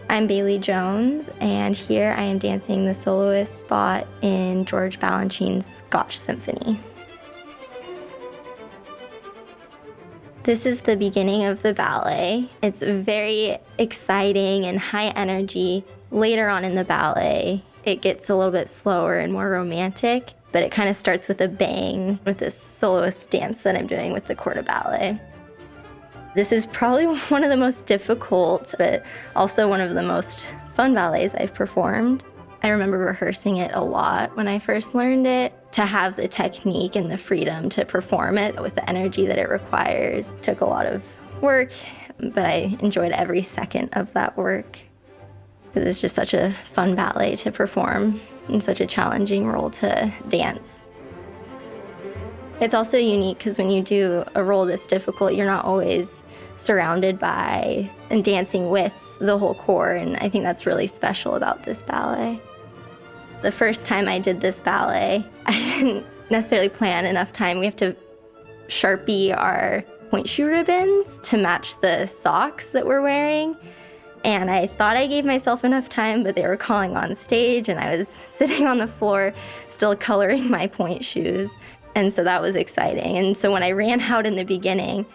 I'm Baily Jones, and here I am dancing the soloist spot in George Balanchine's SCOTCH Symphony. This is the beginning of the ballet. It's very exciting and high energy. Later on in the ballet, it gets a little bit slower and more romantic, but it kind of starts with a bang with this soloist dance that I'm doing with the corps de ballet. This is probably one of the most difficult, but also one of the most fun ballets I've performed. I remember rehearsing it a lot when I first learned it. To have the technique and the freedom to perform it with the energy that it requires took a lot of work, but I enjoyed every second of that work. It's just such a fun ballet to perform and such a challenging role to dance. It's also unique because when you do a role this difficult, you're not always surrounded by and dancing with the whole corps, and I think that's really special about this ballet. The first time I did this ballet, I didn't necessarily plan enough time. We have to Sharpie our point shoe ribbons to match the socks that we're wearing. And I thought I gave myself enough time, but they were calling on stage, and I was sitting on the floor still coloring my point shoes. And so that was exciting. And so when I ran out in the beginning,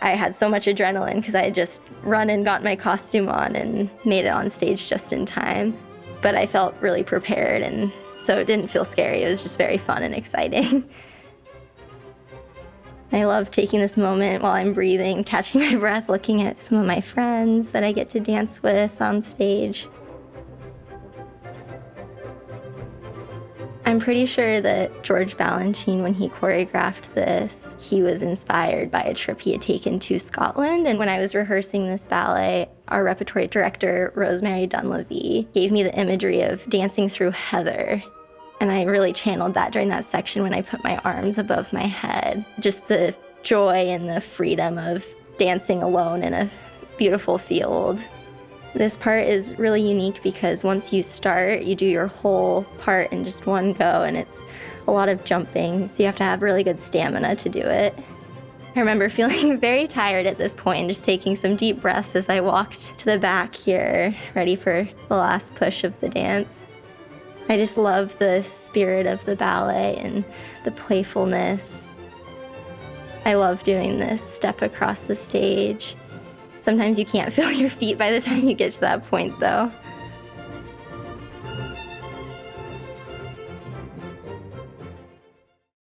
I had so much adrenaline because I had just run and got my costume on and made it on stage just in time. But I felt really prepared, and so it didn't feel scary. It was just very fun and exciting. I love taking this moment while I'm breathing, catching my breath, looking at some of my friends that I get to dance with on stage. I'm pretty sure that George Balanchine, when he choreographed this, he was inspired by a trip he had taken to Scotland. And when I was rehearsing this ballet, our repertory director, Rosemary Dunleavy, gave me the imagery of dancing through heather. And I really channeled that during that section when I put my arms above my head. Just the joy and the freedom of dancing alone in a beautiful field. This part is really unique because once you start, you do your whole part in just one go, and it's a lot of jumping, so you have to have really good stamina to do it. I remember feeling very tired at this point, just taking some deep breaths as I walked to the back here, ready for the last push of the dance. I just love the spirit of the ballet and the playfulness. I love doing this step across the stage. Sometimes you can't feel your feet by the time you get to that point, though.